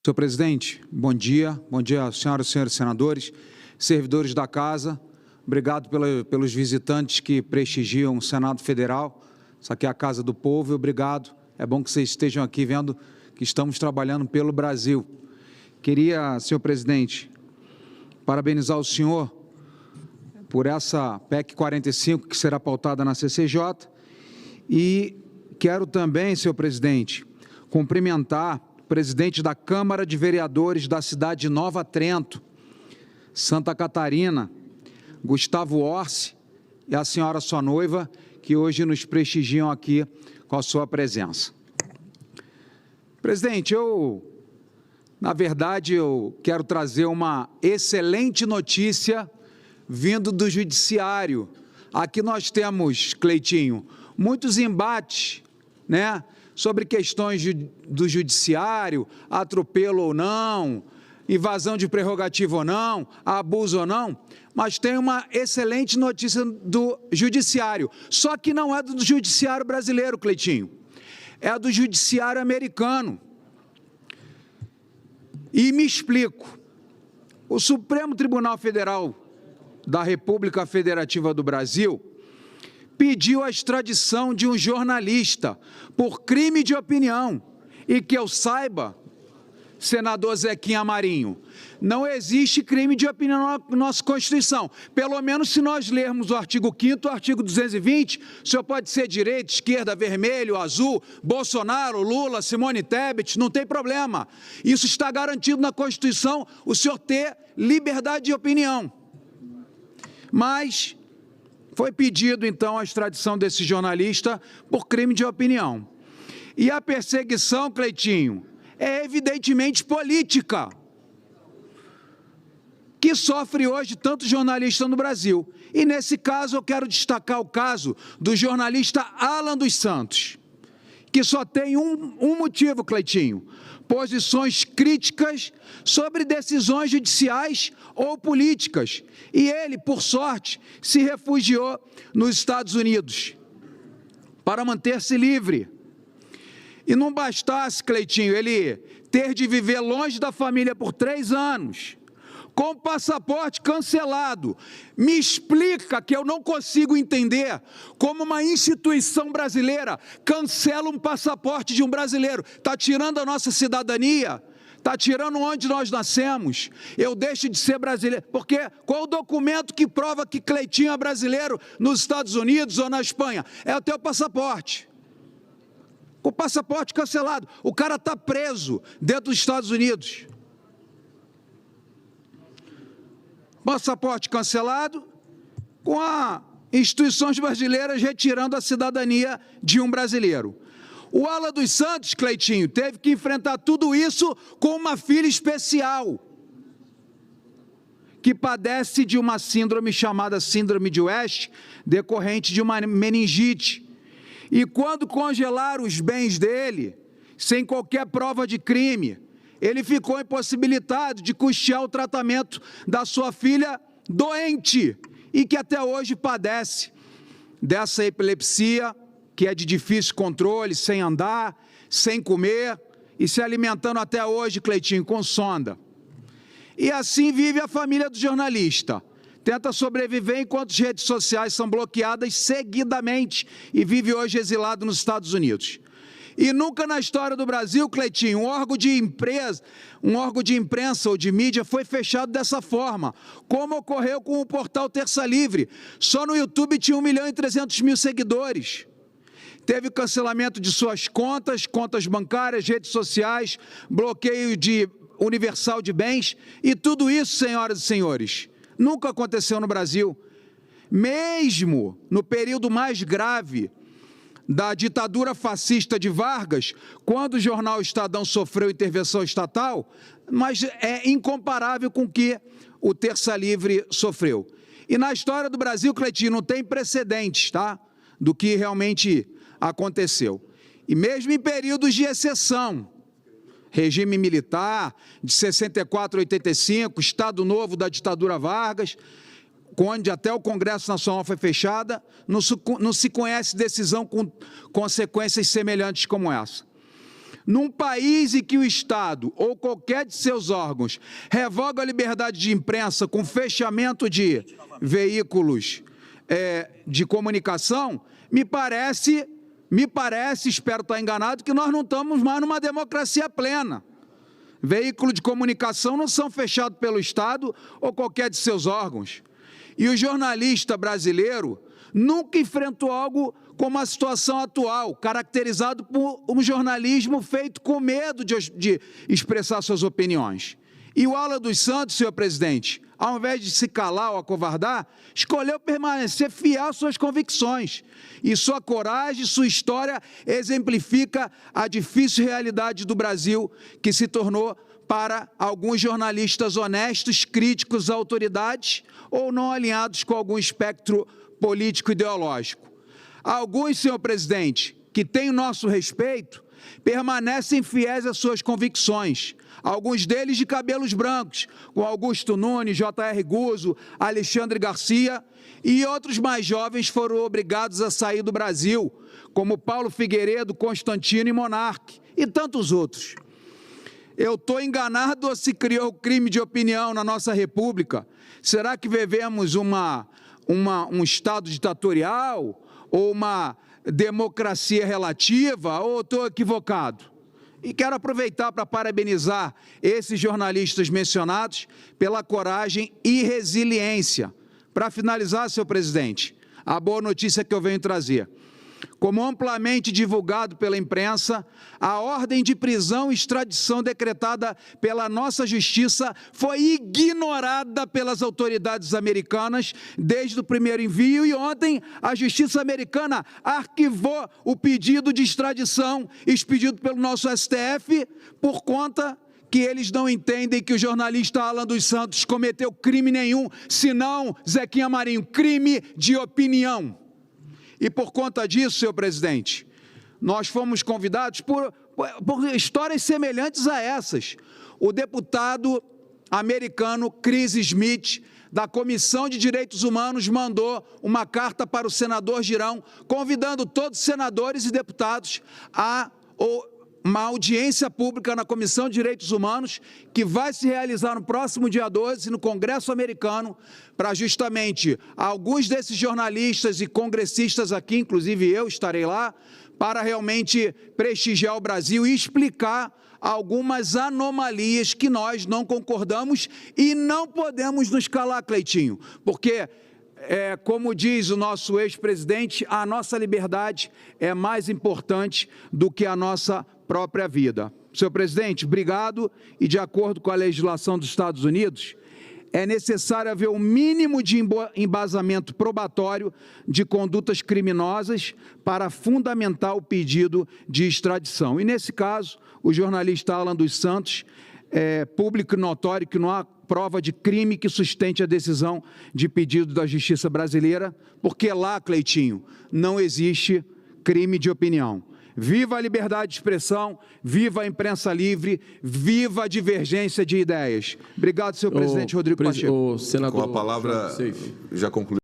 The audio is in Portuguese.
Senhor presidente, bom dia senhoras e senhores senadores, servidores da casa, obrigado pelos visitantes que prestigiam o Senado Federal, isso aqui é a Casa do Povo, e obrigado, é bom que vocês estejam aqui vendo que estamos trabalhando pelo Brasil. Queria, senhor presidente, parabenizar o senhor por essa PEC 45 que será pautada na CCJ e quero também, senhor presidente, cumprimentar o presidente da Câmara de Vereadores da cidade de Nova Trento, Santa Catarina, Gustavo Orsi, e a senhora sua noiva, que hoje nos prestigiam aqui com a sua presença. Presidente, na verdade, eu quero trazer uma excelente notícia vindo do Judiciário. Aqui nós temos, Cleitinho, muitos embates, né, sobre questões do Judiciário, atropelo ou não, invasão de prerrogativa ou não, abuso ou não, mas tem uma excelente notícia do Judiciário, só que não é do Judiciário brasileiro, Cleitinho, é do Judiciário americano. E me explico, o Supremo Tribunal Federal da República Federativa do Brasil pediu a extradição de um jornalista por crime de opinião, e que eu saiba, senador Zequinha Marinho, não existe crime de opinião na nossa Constituição. Pelo menos se nós lermos o artigo 5º, o artigo 220, o senhor pode ser direita, esquerda, vermelho, azul, Bolsonaro, Lula, Simone Tebet, não tem problema. Isso está garantido na Constituição, o senhor ter liberdade de opinião. Mas foi pedido, então, a extradição desse jornalista por crime de opinião. E a perseguição, Cleitinho, é evidentemente política, que sofre hoje tanto jornalista no Brasil. E nesse caso eu quero destacar o caso do jornalista Alan dos Santos, que só tem um motivo, Cleitinho: posições críticas sobre decisões judiciais ou políticas. E ele, por sorte, se refugiou nos Estados Unidos para manter-se livre. E não bastasse, Cleitinho, ele ter de viver longe da família por 3 anos, com o passaporte cancelado. Me explica, que eu não consigo entender como uma instituição brasileira cancela um passaporte de um brasileiro. Está tirando a nossa cidadania, está tirando onde nós nascemos. Eu deixo de ser brasileiro, porque qual o documento que prova que Cleitinho é brasileiro nos Estados Unidos ou na Espanha? É o teu passaporte. O passaporte cancelado, o cara está preso dentro dos Estados Unidos. Passaporte cancelado, com as instituições brasileiras retirando a cidadania de um brasileiro. O Alan dos Santos, Cleitinho, teve que enfrentar tudo isso com uma filha especial, que padece de uma síndrome chamada síndrome de West, decorrente de uma meningite. E quando congelaram os bens dele, sem qualquer prova de crime, ele ficou impossibilitado de custear o tratamento da sua filha doente e que até hoje padece dessa epilepsia, que é de difícil controle, sem andar, sem comer e se alimentando até hoje, Cleitinho, com sonda. E assim vive a família do jornalista. Tenta sobreviver enquanto as redes sociais são bloqueadas seguidamente e vive hoje exilado nos Estados Unidos. E nunca na história do Brasil, Cleitinho, um órgão de imprensa ou de mídia foi fechado dessa forma, como ocorreu com o portal Terça Livre. Só no YouTube tinha 1.300.000 seguidores. Teve cancelamento de suas contas bancárias, redes sociais, bloqueio universal de bens, e tudo isso, senhoras e senhores, nunca aconteceu no Brasil. Mesmo no período mais grave da ditadura fascista de Vargas, quando o jornal Estadão sofreu intervenção estatal, mas é incomparável com o que o Terça Livre sofreu. E na história do Brasil, Cleitinho, não tem precedentes, tá, do que realmente aconteceu. E mesmo em períodos de exceção, regime militar, de 64 a 85, Estado Novo da ditadura Vargas, onde até o Congresso Nacional foi fechada, não se conhece decisão com consequências semelhantes como essa. Num país em que o Estado ou qualquer de seus órgãos revoga a liberdade de imprensa com fechamento de veículos de comunicação, me parece, espero estar enganado, que nós não estamos mais numa democracia plena. Veículos de comunicação não são fechados pelo Estado ou qualquer de seus órgãos. E o jornalista brasileiro nunca enfrentou algo como a situação atual, caracterizado por um jornalismo feito com medo de expressar suas opiniões. E o Alan dos Santos, senhor presidente, ao invés de se calar ou acovardar, escolheu permanecer fiel às suas convicções. E sua coragem, sua história exemplifica a difícil realidade do Brasil, que se tornou para alguns jornalistas honestos, críticos a autoridades ou não alinhados com algum espectro político ideológico. Alguns, senhor presidente, que têm o nosso respeito, permanecem fiéis às suas convicções, alguns deles de cabelos brancos, como Augusto Nunes, J.R. Guzzo, Alexandre Garcia, e outros mais jovens foram obrigados a sair do Brasil, como Paulo Figueiredo, Constantino e Monarque, e tantos outros. Eu estou enganado ou se criou crime de opinião na nossa República? Será que vivemos um Estado ditatorial ou uma democracia relativa, ou estou equivocado? E quero aproveitar para parabenizar esses jornalistas mencionados pela coragem e resiliência. Para finalizar, senhor presidente, a boa notícia que eu venho trazer. Como amplamente divulgado pela imprensa, a ordem de prisão e extradição decretada pela nossa justiça foi ignorada pelas autoridades americanas desde o primeiro envio, e ontem a justiça americana arquivou o pedido de extradição expedido pelo nosso STF por conta que eles não entendem que o jornalista Alan dos Santos cometeu crime nenhum, senão, Zequinha Marinho, crime de opinião. E por conta disso, senhor presidente, nós fomos convidados por histórias semelhantes a essas. O deputado americano Chris Smith, da Comissão de Direitos Humanos, mandou uma carta para o senador Girão, convidando todos os senadores e deputados a uma audiência pública na Comissão de Direitos Humanos, que vai se realizar no próximo dia 12, no Congresso americano, para justamente alguns desses jornalistas e congressistas aqui, inclusive eu estarei lá, para realmente prestigiar o Brasil e explicar algumas anomalias que nós não concordamos e não podemos nos calar, Cleitinho, porque como diz o nosso ex-presidente, a nossa liberdade é mais importante do que a nossa própria vida. Senhor presidente, obrigado, e de acordo com a legislação dos Estados Unidos, é necessário haver um mínimo de embasamento probatório de condutas criminosas para fundamentar o pedido de extradição. E nesse caso, o jornalista Alan dos Santos, público e notório que não há prova de crime que sustente a decisão de pedido da Justiça brasileira, porque lá, Cleitinho, não existe crime de opinião. Viva a liberdade de expressão, viva a imprensa livre, viva a divergência de ideias. Obrigado, senhor presidente Rodrigo Pacheco. Com a palavra, já concluiu.